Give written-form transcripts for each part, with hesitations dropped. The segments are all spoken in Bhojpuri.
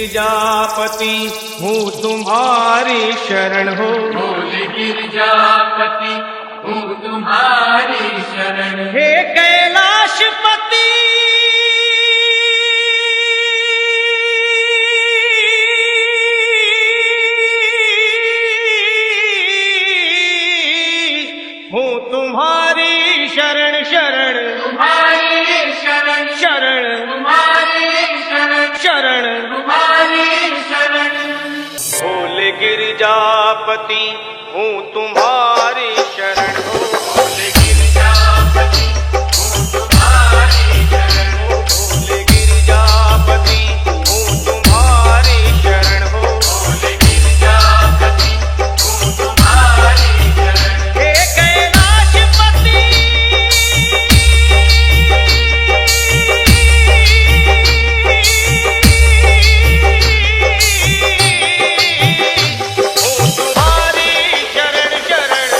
गिरिजापति हूँ तुम्हारी शरण हो। बोले गिरिजापति हूँ तुम्हारी शरण। हे कैलाशपति हूँ तुम्हारी शरण शरण। तुम्हारी शरण शरण तुम्हारी शरण शरण तुम्हारी शरण। भोले गिरिजापति हूँ तुम्हारी शरण हो। बोले गिरिजापति हूँ तुम्हारी शरण। भोले गिरिजापति हूँ तुम्हारी शरण हो। बोले गिरिजापति हूँ तुम्हारी शरण। हे कैलाशपति हूँ तुम्हारी शरण शरण।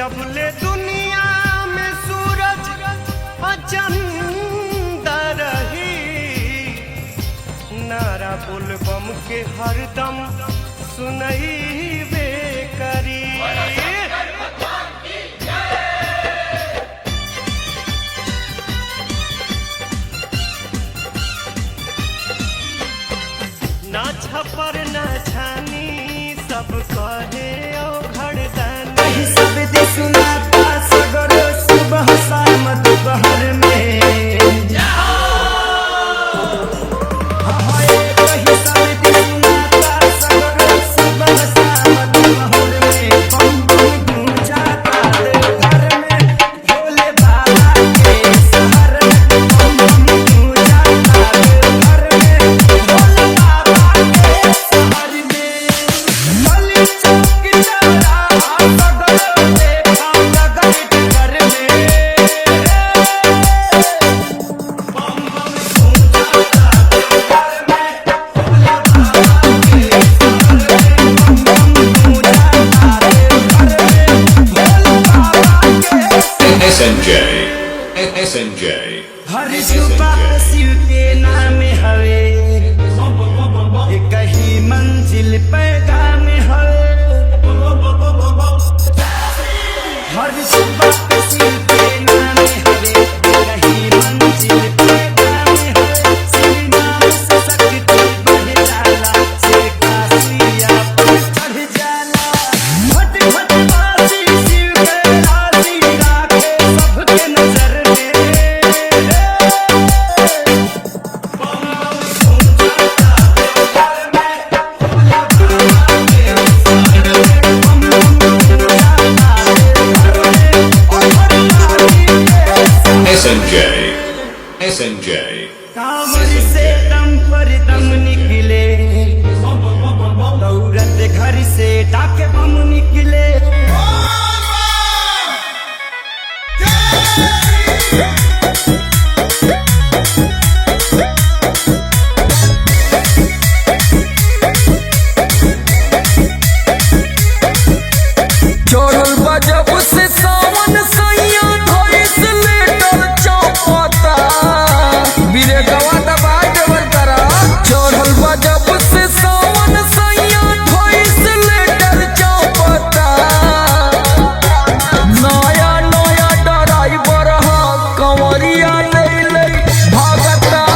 जबले दुनिया में सूरज चंदा रही, नारा बोलबम के हरदम सुनई बे करी। ना छपर ना छानी सब कहे ओ घड़दानी, सब दे सुनाता सगरो सुबह शाम दोपहर में। हाय कहीं सब दे सुनाता सगरो सुबह शाम दोपहर में। बम बम गूंजाता घर में भोले बाबा के शहर में। बम बम गूंजाता घर में भोले बाबा के शहर में। गली चौक चौराहा सगरो देखा लगट घर में। बम बम गूंजाता घर में भोले बाबा के शहर में। बम बम गूंजाता घर में भोले बाबा के SNJ. SNJ. हर सुबह शिव के नाम हवे, एक ही मंजिल पैगाम हवे। हर सुबह शिव के नाम हवे, एक ही मंजिल पैगाम हवे। शिव नाम से शक्ति बढ़ जाला, शिव का सुइया पर चढ़ जाला। भट भट बासी शिव के राशि राखे सबके नजर में। बम बम गूंजाता घर में भोले बाबा के शहर में। बम बम गूंजाता घर में और हरियाली के SNJ. SNJ. कांवर से दम पर दम निकले, दौड़त घर से डाके बम निकले। चढ़ल बा जब से सावन सैया धइस लेटर चौपता, बिरे गवा दबा देवल करा। चढ़ल बा जब से सावन सैया धइस लेटर चौपता। नया नया ड्राइवर ह कंवरिया ले ले भागता।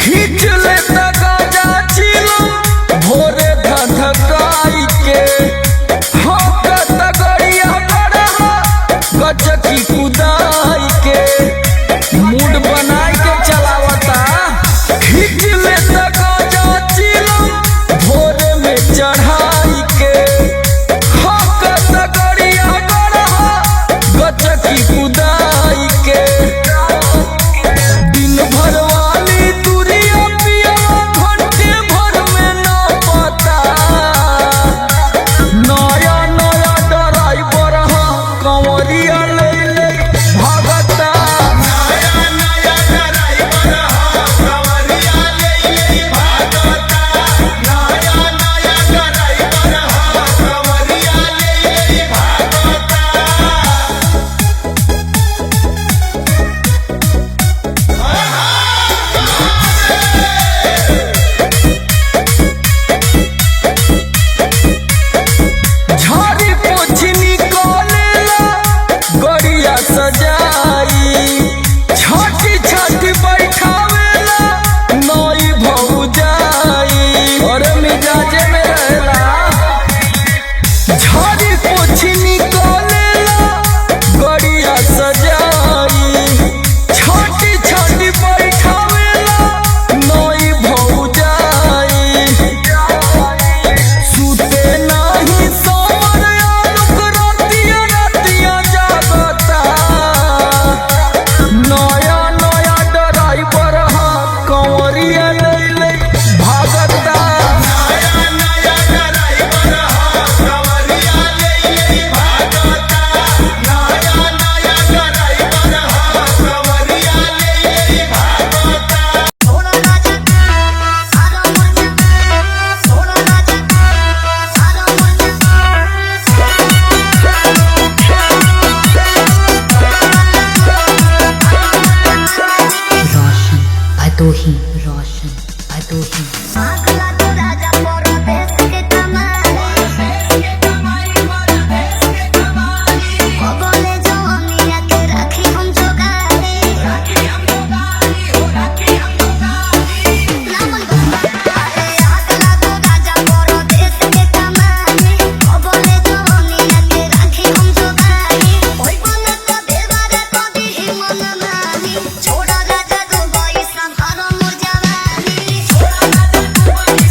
खींच लेता गाजा चिलो भोरे धधकाई के। हकत गड़िया गड़हा गचकी कुदाई के। मूड बनाई के चलावता। खींच लेता गाजा चिलो भोरे में चढ़ाई के। हकत गड़िया गड़हा गचकी कुदाई के। दिन भर वाली दूरिया पिया रोशन भदोही। आगला तो राजा परदेश के कमाई बोले जो अमिया के राखी हम जोगारी नामन अरे आगला तो राजा परदेश के कमाई बोले जो अमिया के राखी हम जोगारी ओई बोले तो देवारे कभी ही मन मानी छोड़ा राजा दुबई संभारो मोर जवानी छोड़ा राजा दुबई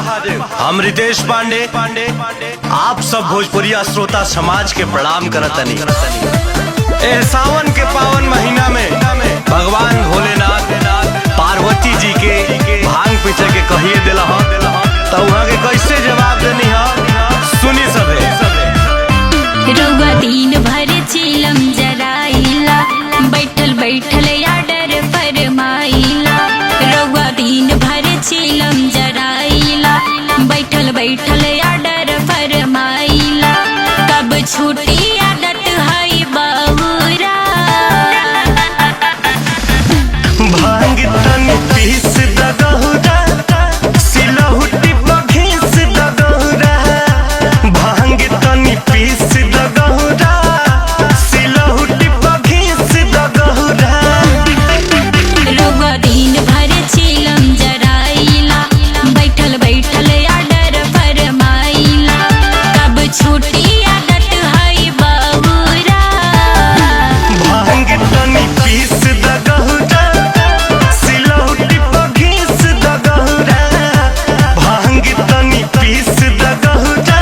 हम रितेश पांडे आप सब भोजपुरिया श्रोता समाज के प्रणाम करतनी। ए सावन के पावन महीना में भगवान भोलेनाथ पार्वती जी के भांग पीछे के कहिए दिला तो वहाँ के कैसे जवाब देनी सुनी सभे। रउआ दिन भर चिलम जराइला बैठल बैठल आडर फरमाइला। रउआ दिन भर चिलम जराइला बैठल बैठल आडर फरमाइला। कब छूटी आदत है बहुरा भांग तनी पीस दगहुरा सिलहुटी बघीस दगहुरा। भांग तनी पीस दगहुरा सिलहुटी बघीस दगहुरा। रउआ दिन भर चिलम जराइला बैठल बैठल आडर फरमाइला। कब छूटी आदत है बहुरा भांग तनी पीस दगहुरा सिलहुटी बघीस दगहुरा। भांग तनी पीस दगहुरा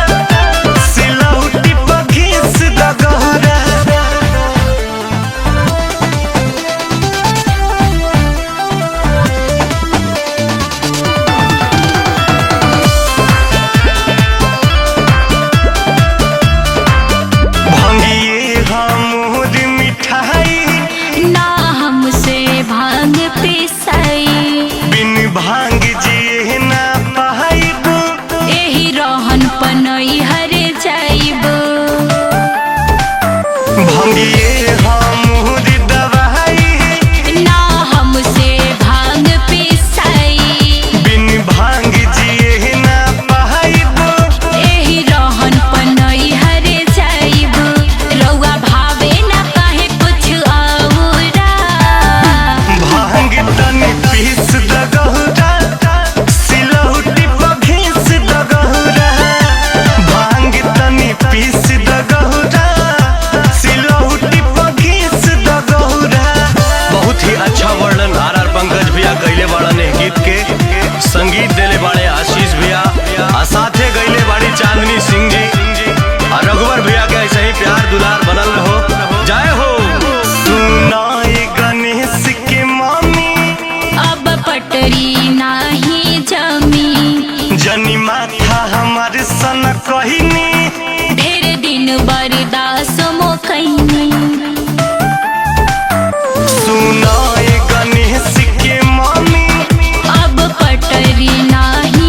सिलहुटी बघीस दगहुरा। भांगिए हमोर मिठाई ना हमसे भांग पिसाई। बिन भांग जिए ना पाइब। एही रहन पनई हर जाइब। भांगिए हमोर दवाई ना हमसे भांग पिसाई। बिन भांग जिए ना पाइब। एही रहन पनई हर जाइब। रउआ भावे ना काहे कुछ औरा भांग तनी पीस दगहुरा सिलहुटी बघीस दगहुरा। भांग तनी पीस दगहुरा सिलहुटी बघीस दगहुरा। बहुत ही अच्छा वर्णन आर पंकज भैया गईले बाड़न एह गीत के। संगीत देले बाड़े आशीष भैया आ साथे गईले बाड़ी चांदनी सिंह जी और रघुवर भैया के ऐसे ही प्यार दुलार बनल रहो। जय हो। सुनाए गणेश के मामी अब पटरी नाही जमी। जनी माथा हमारे सन कहिनी ढेर दिन बर्दाश्त मोकैनी। सुनाए गणेश के मामी अब पटरी नाही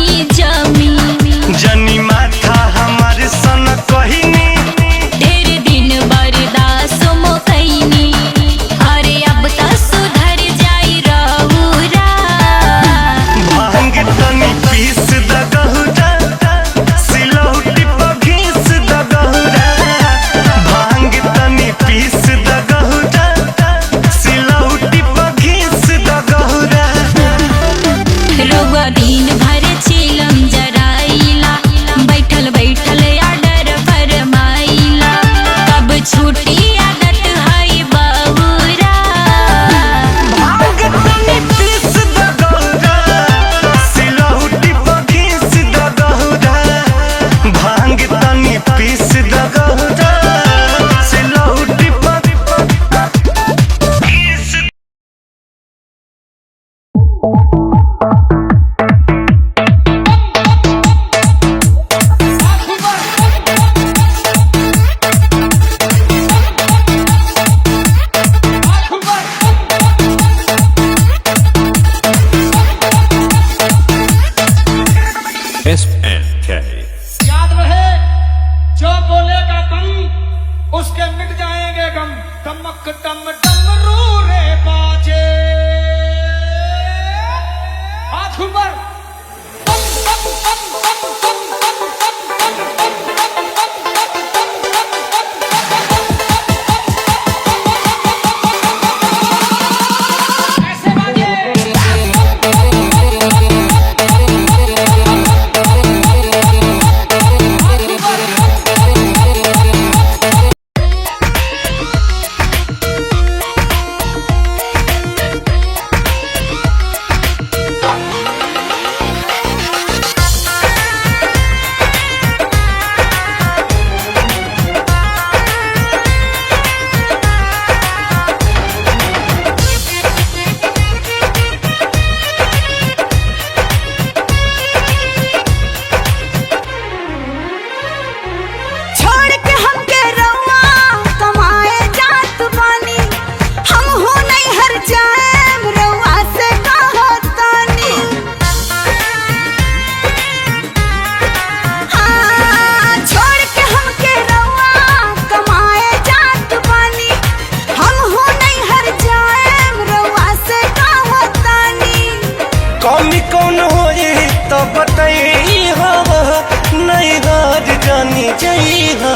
जइहा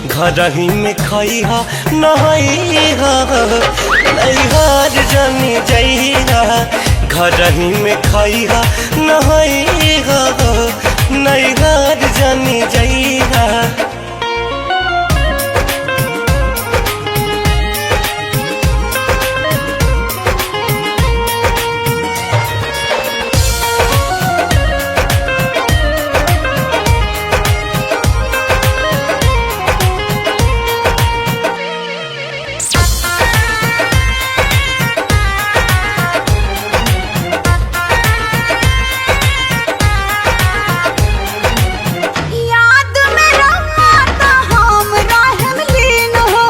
घर ही में खइहा नहइहा नैहर जानी जइहा घर ही में खइहा नहइहा नैहर जानी जइहा याद में रहा तो हम रहम लीन हो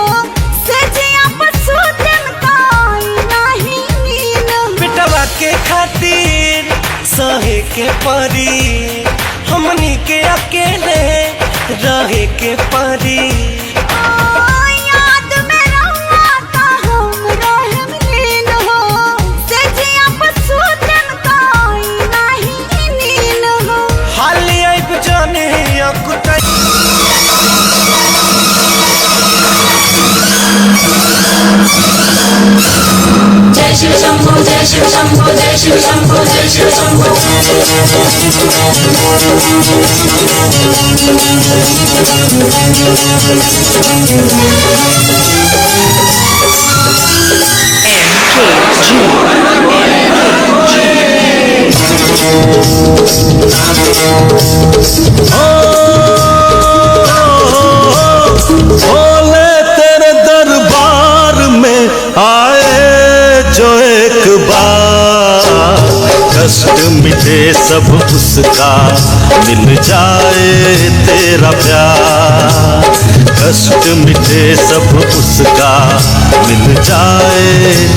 से जिया पसूतन काई नहीं नीन बेटवा के खातिर सहे के परी हमनी के अकेले रहे के परी याद में रहा तो हम रहम लीन हो से जिया पसूतन काई नहीं नीन हो हाली आइब जाने अकुता जय शिव शंभो जय शिव शंभो जय शिव शंभो जय शिव शंभो भोले तेरे दरबार में आए जो एक बार कष्ट मिटे सब उसका मिल जाए तेरा प्यार कष्ट मिटे सब उसका मिल जाए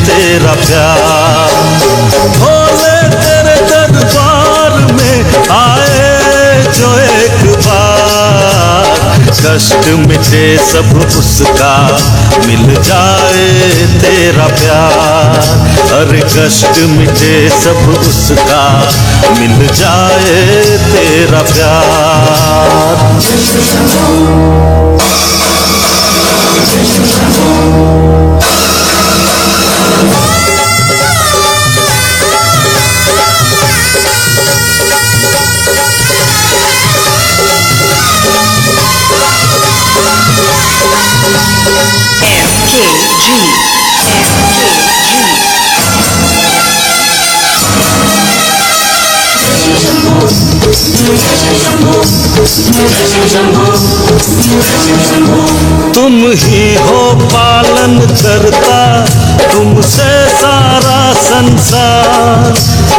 तेरा प्यार भोले तेरे दरबार में आए जो एक बार कष्ट मिटे सब उसका मिल जाए तेरा प्यार हर कष्ट मिटे सब उसका मिल जाए तेरा प्यार तुम ही हो पालन करता तुमसे सारा संसार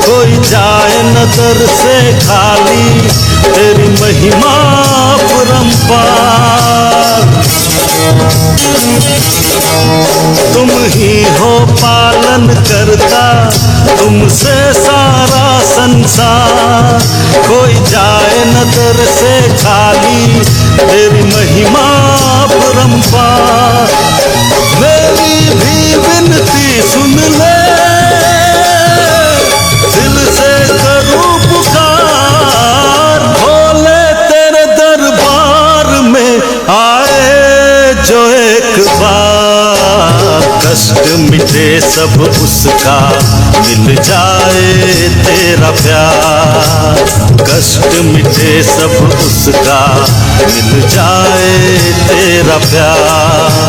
कोई जाए न दर से खाली तेरी महिमा परंपार तुम ही हो पालन करता तुमसे सारा संसार कोई जाए न दर से खाली तेरी महिमा परंपार मेरी भी विनती सुन ले दिल से करूं पुकार भोले तेरे दरबार में आए जो एक बार कष्ट मिटे सब उसका मिल जाए तेरा प्यार कष्ट मिटे सब उसका मिल जाए तेरा प्यार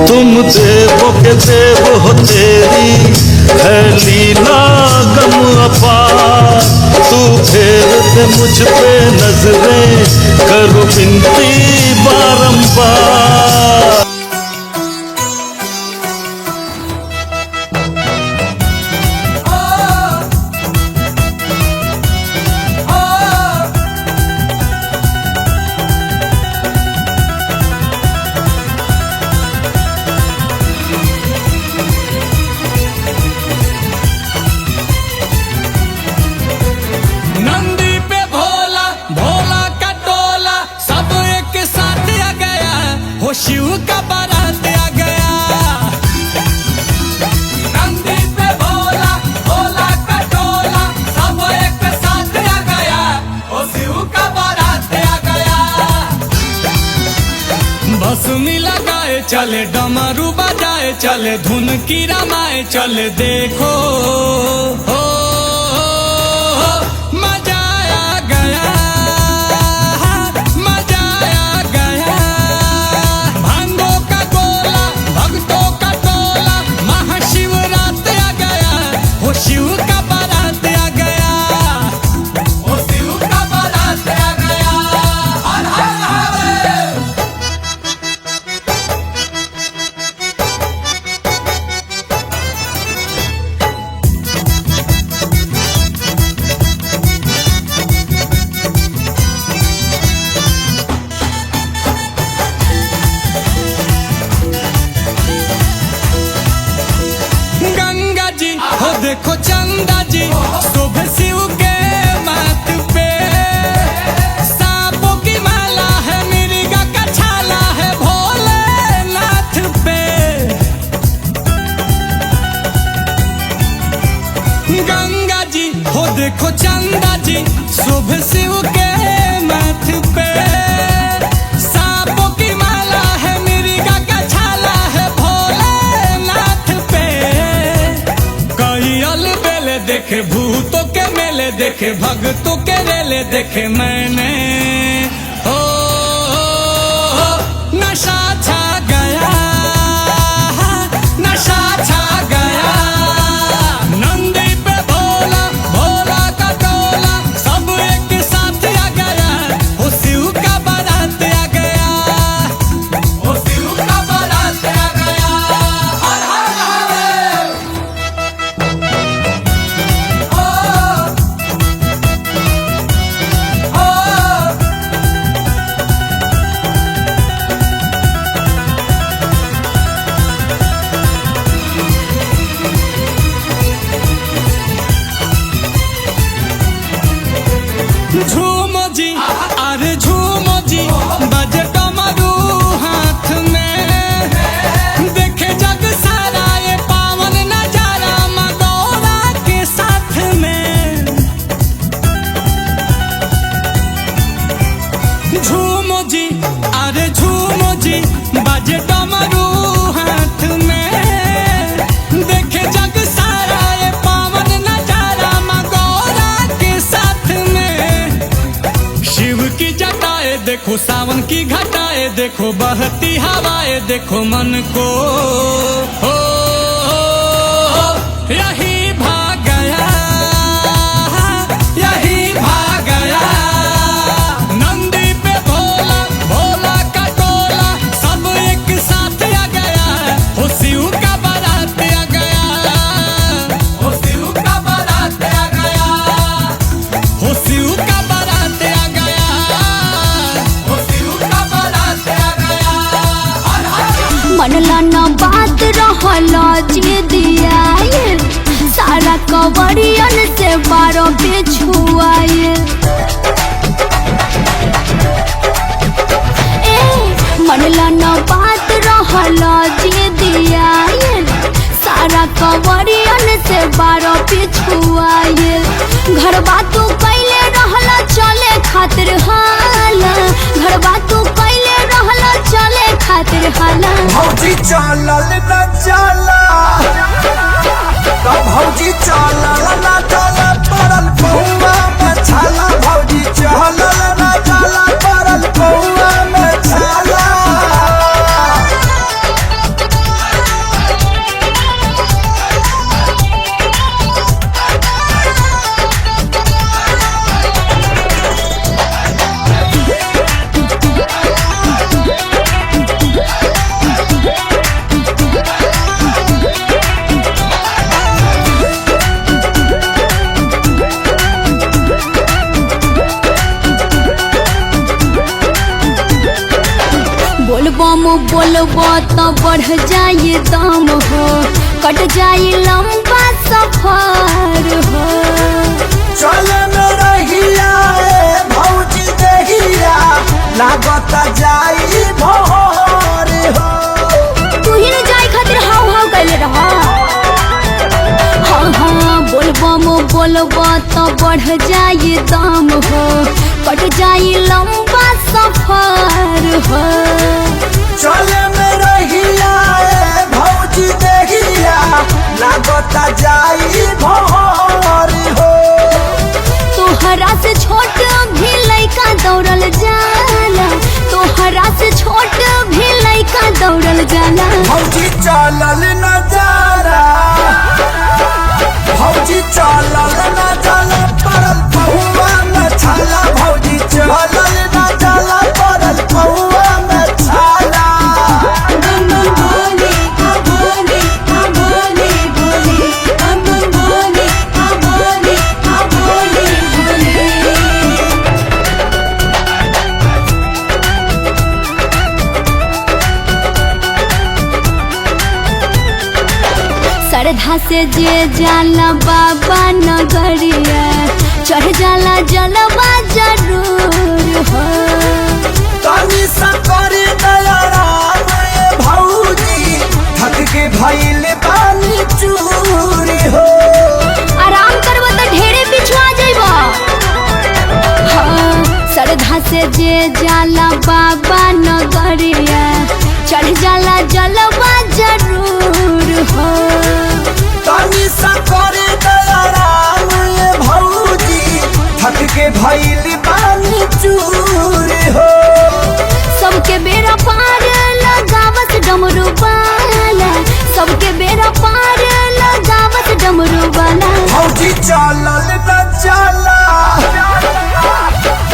तुम देवों के देव हो तेरी है लीला गम अपार तू फेर दे मुझ पे नजरें करो विनती बारंबार शिव का बारात आ गया। नंदी पे भोला भोला का टोला सब एक साथ आ गया। ओ शिव का बारात आ गया। भस्मी लगाए चले डमरू बजाए चले धुन की रमाए चले देखो हो मजा आ गया मजा आ गया। भांगों का गोला भक्तों का टोला महाशिवरात आ गया। हो शिव का बारात आ गया। हो शिव का बारात आ गया। हर हर महादेव। गंगा जी हो देखो चंदा जी शुभ शिव के माथ पे। सांपों की माला है मिर्गा का छाला है भोलेनाथ पे। गंगा जी हो देखो चंदा जी शुभ शिव के माथ पे। सांपों की माला है मिर्गा का छाला है भोलेनाथ पे। कई अलबेले देखे भूतों के मेले देखे भक्तों के रेले देखे मैंने हो नशा छा गया नशा छा गया। नंदी पे भोला भोला का टोला सब एक साथ आ गया। हो शिव का बारात आ गया। हो शिव का बारात आ गया। हर हर महादेव। झूमो जी अरे झूमो जी बजे डमरू हाथ में। देखे जग सारा ये पावन नजारा मगौरा के साथ में। झूमो जी अरे झूमो जी बजे डमरू हाथ में। देखे जग सारा ये पावन नजारा मगौरा के साथ में। शिव की जटाएं देखो सावन की घटाएं देखो बहती हवाएं देखो मन को हो यही भाग गया यही भाग गया। नंदी पे भोला भोला का टोला सब एक साथ आ गया। हो शिव का बारात आ गया। हो शिव का बारात आ गया। हो शिव का बारात आ गया। हो शिव का बारात आ गया। हर हर। मनला न बात रहला जे दिया सारा कवरियन से बारो बिछुआए। मनला न बात रहला जे दिया सारा कवरियन से बारो बिछुआए। घरबा तू कैले रहला चले खातिर हाला। घरबा तू कैले रहला चले खातिर हाला। भौजी चलल न चला भौजी चलल न चला पड़ल पौआ में छाला। भौजी चलल न चला पड़ल पौआ में छाला। बोलबम बोलबो तो बढ़ जाए दम हो कट जाए लंबा सफर हो। चल में रहिया भौजी देहिया लागत जाई भोर हो। तू ही न जाए खातिर हाव हाव कैले रहा। हाँ हाँ बोलबा तो बढ़ जाए दाम हो, कट जाए लंबा सफर हो। चले में रहिया भौजी देहिया लागता जाई भोर हो। तोहरा से छोट भी लइका दौड़ल जाला, तोहरा से छोट भी लइका दौड़ल जाला। भौजी चलल न जाला, भौजी चलल न जाला पड़ल पहुआ में छाला। भौजी चलल न जाला पड़ल पहुआ में छाला। श्रद्धा से जे जाला बाबा नगरिया, चढ़ जाला जलवा जरूर हो। तनी सा करे दया राम भौजी, थक के भइल बानी चूरी हो। आराम करबो तो ढेरे पिछुआ जइबो। हाँ श्रद्धा से जे जाला बाबा नगरिया, चढ़ जाला जलवा जरूर हो। तनी सा करे दया राम भौजी, थक के भइल बानी चूरी हो। सबके बेरा पार लगावत डमरू वाला, सबके बेरा पार लगावत डमरू वाला। भौजी चलल न जाला,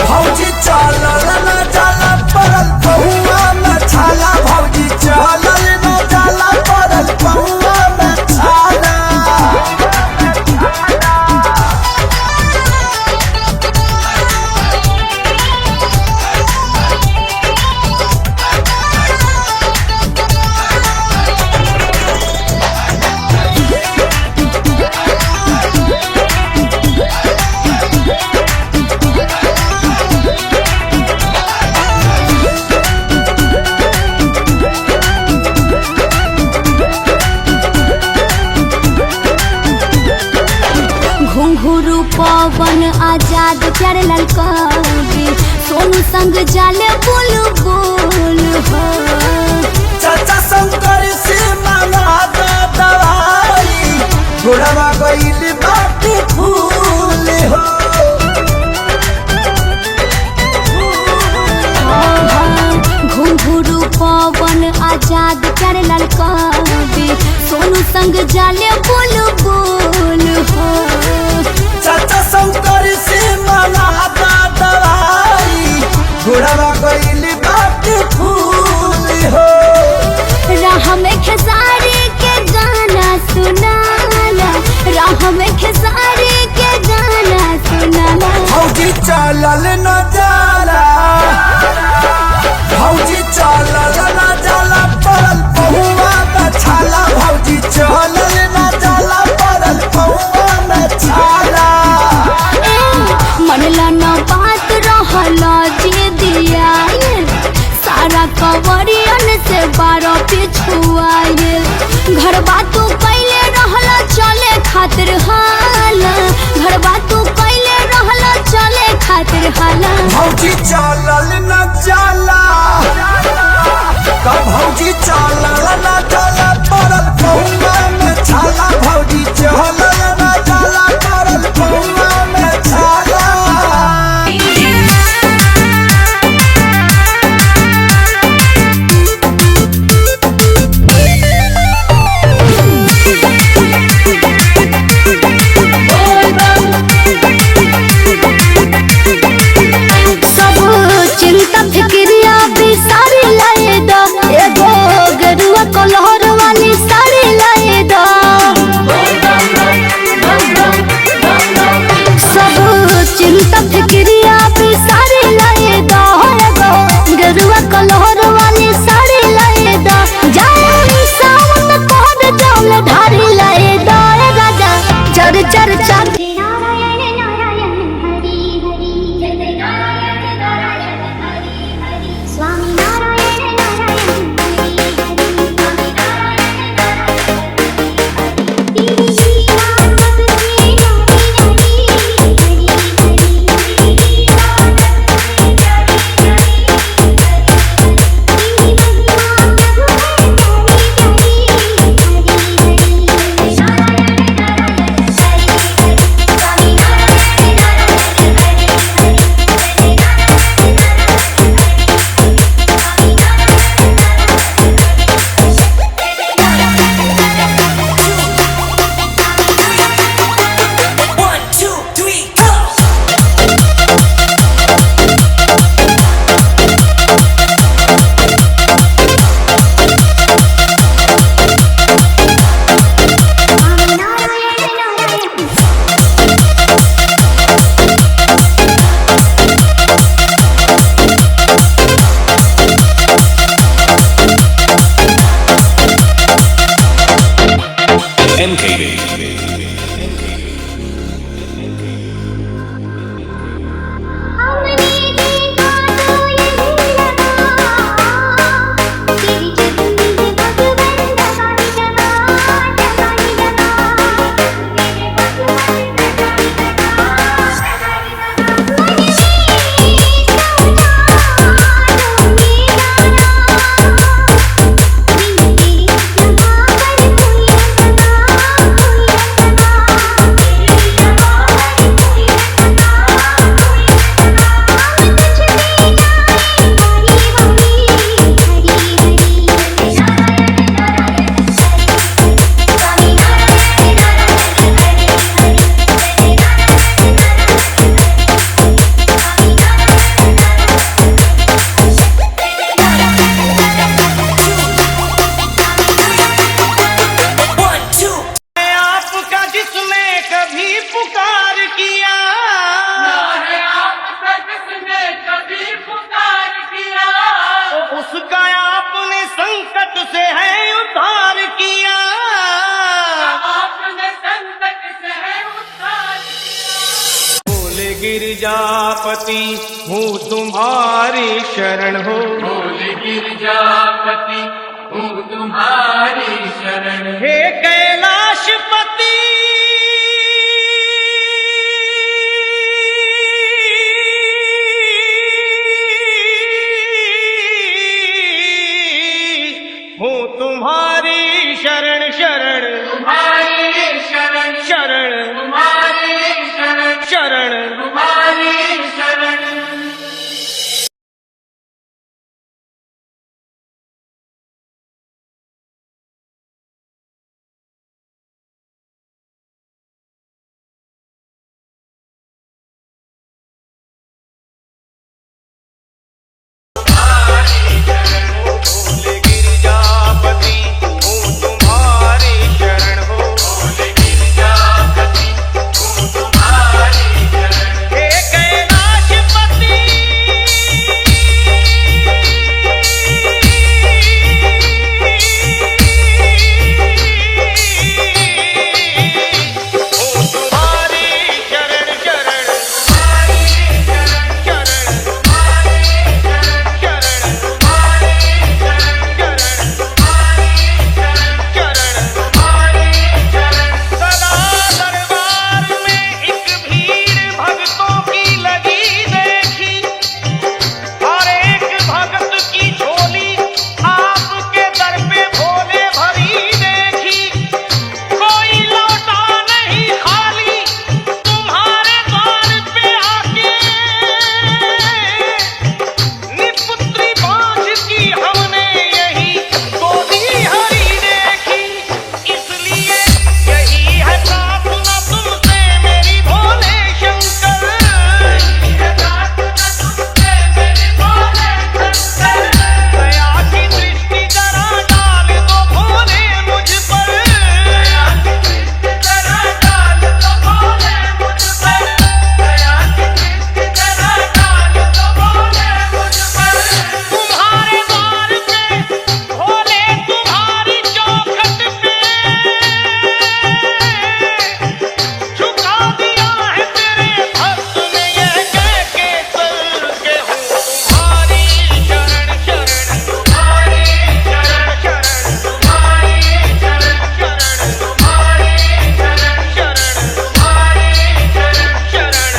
भौजी चलल न जाला पड़ल पहुआ में छाला। भौजी चलल न जाला पड़ल पहुआ में छाला। घुंघरू पवन आजाद प्यारे लाल कवि, सोनू संग जाले बुलबुल हो। चाचा शंकर से मांगा दो दवाई, घोड़वा गइल बाटी फूल हो। घुंघरू पवन आजाद प्यारे लाल कवि, सोनू संग जाले बुलबुल हो। चाचा शंकर से मांगा दो दवाई, घोड़वा गइल बाटी फूल हो। राह में खेसारी के गाना सुनाला, राह में खेसारी के गाना सुनाला। भौजी चलल न जाला, भौजी चलल न जाला पड़ल पहुआ में छाला। भौजी चलल न जाला पड़ल पहुआ में छाला। मनला न बात रहला जे दिया, सारा कवरियन से बारह पिछुआए। घर बातू कैले रहला चले खातिर हाला, घर बातू कैले रहला चले खातिर हाला। भौजी चलल न जाला, कब भौजी चलल न जाला पड़ल पहुआ में छाला। भौजी चलल न जाला पड़ल पहुआ में छाला। सब चिंता फिक्रिया भी सारी लाए दो, एगो गेरुआ कलर वाली साड़ी लाए दो। सब चिंता फिक्रिया भी सारी लाए दो, एगो गेरुआ कलर वाली साड़ी लाए दो। जाए सावन कोड जौले धारी लाए दो, ए राजा चर चर चर। स्वामी नारायण नारायण हरि उसका आपने संकट से है उद्धार किया। आपने संकट से है उद्धार किया। बोले गिरजापति हूँ तुम्हारी शरण हो। बोले गिरजापति हूँ तुम्हारी शरण। हे कैलाशपति हूँ तुम्हारी शरण शरण। तुम्हारी शरण शरण तुम्हारी शरण शरण। तुम्हारी शरण। बोले गिरजापति हूँ तुम्हारी शरण हो। बोले गिरजापति हूँ तुम्हारी शरण। हे कैलाशपति हूँ तुम्हारी शरण शरण। शरण सदा दरबार में एक भीड़ भक्तों की लगी देखी। हर एक भगत की झोली आपके दर पे भोले भरी देखी। कोई लौटा नहीं खाली तुम्हारे द्वार पे आके। निपुत्री बांझ की हमने यही गोदी हरी देखी। इसलिए यही है प्रार्थना तुमसे मेरी भोले शंकर। दया की दृष्टि जरा डाल दो भोले मुझ पर। तुम्हारे द्वार पे भोले तुम्हारी चौखट पे झुका दिया है तेरे भक्त ने यह कह के सर के हूँ तुम्हारी शरण शरण। तुम्हारी शरण शरण। तुम्हारी शरण शरण। तुम्हारी शरण शरण। तुम्हारी शरण शरण।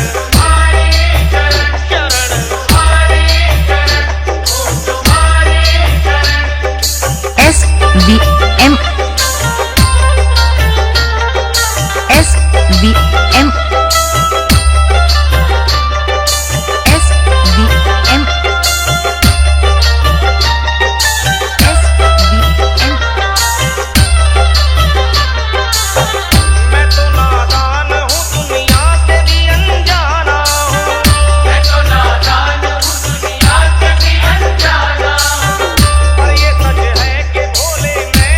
तुम्हारी शरण शरण। तुम्हारी SVM SVM SVM SVM मैं तो नादान हूँ दुनिया से भी अनजाना हूँ। मैं तो नादान हूँ दुनिया से भी अनजाना हूँ। पर ये सच है कि भोले मैं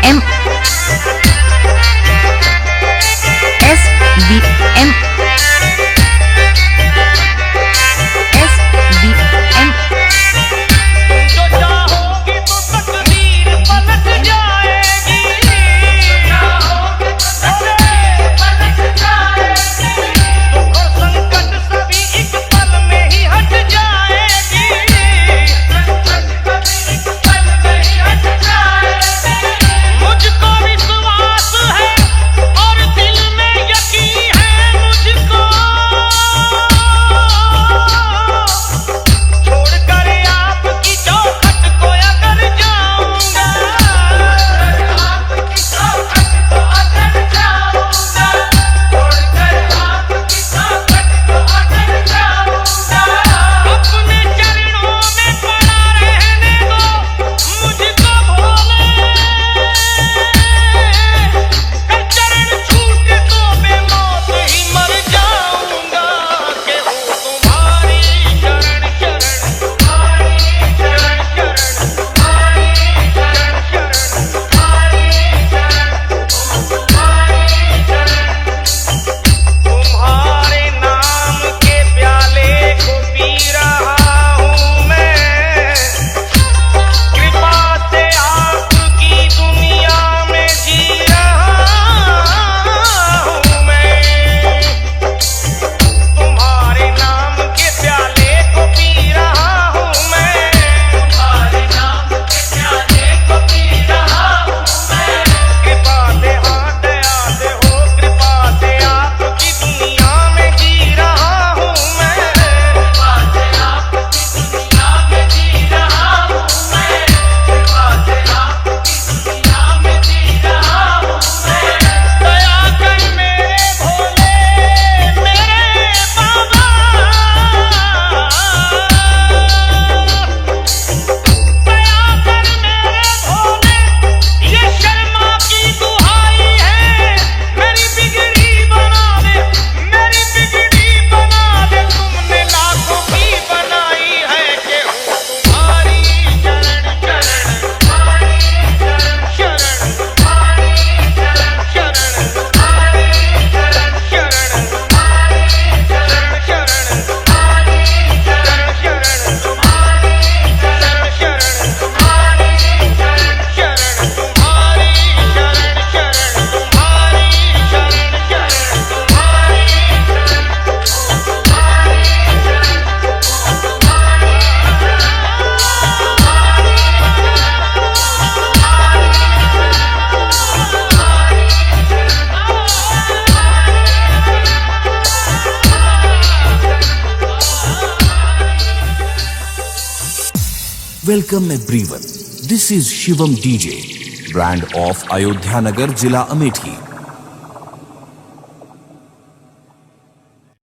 M S B M S B M जो चाहोगे तो तकदीर पलट जाएगी, चाहोगे तो तकदीर पलट जाएगी, दुख और संकट सभी एक पल में ही हट जाएगी, संकट सभी एक पल में ही हट जाएगी। मुझको विश्वास है और दिल में यकीन है मुझको, छोड़कर आपकी चौखट को अगर जाऊंगा, आपकी चौखट को अगर जाऊंगा, छोड़कर आपकी चौखट को अगर जाऊंगा, अपने चरणों में पड़ा रहने दो मुझको भोले, कल चरण छूटे तो मैं मौत ही मर जाऊंगा, कि हूँ तुम्हारी शरण शरण, तुम्हारी शरण शरण, तुम्हारी शरण शरण, तुम्हारी शरण, तुम्हारे नाम के प्याले को पी रहा हूँ मैं, कृपा से आपकी दुनिया में जी रहा हूँ मैं, तुम्हारे नाम के प्याले को पी रहा हूँ मैं, तुम्हारे नाम के प्याले को पी रहा हूँ मैं, कृपा से हाथ दया से हो, कृपा से आपकी दुनिया में जी रहा हूँ मैं, कृपा से आपकी दुनिया में जी रहा हूँ मैं, कृपा से आपकी दुनिया में जी रहा हूँ मैं, दया कर मेरे भोले मेरे बाबा, दया कर मेरे भोले, ये शर्मा की दुहाई है, मेरी बिगड़ी बना दे, मेरी बिगड़ी बना दे, तुमने लाखों की बनाई है, कि हूँ तुम्हारी शरण शरण, तुम्हारी शरण शरण, तुम्हारी शरण शरण, तुम्हारी शरण शरण, तुम्हारी शरण शरण, तुम्हारी शरण शरण, तुम्हारी शरण शरण, तुम्हारी शरण शरण, तुम्हारी शरण शरण, तुम्हारी शरण शरण, Welcome everyone. This is Shivam DJ, brand of Ayodhya Nagar, Zilla Amethi.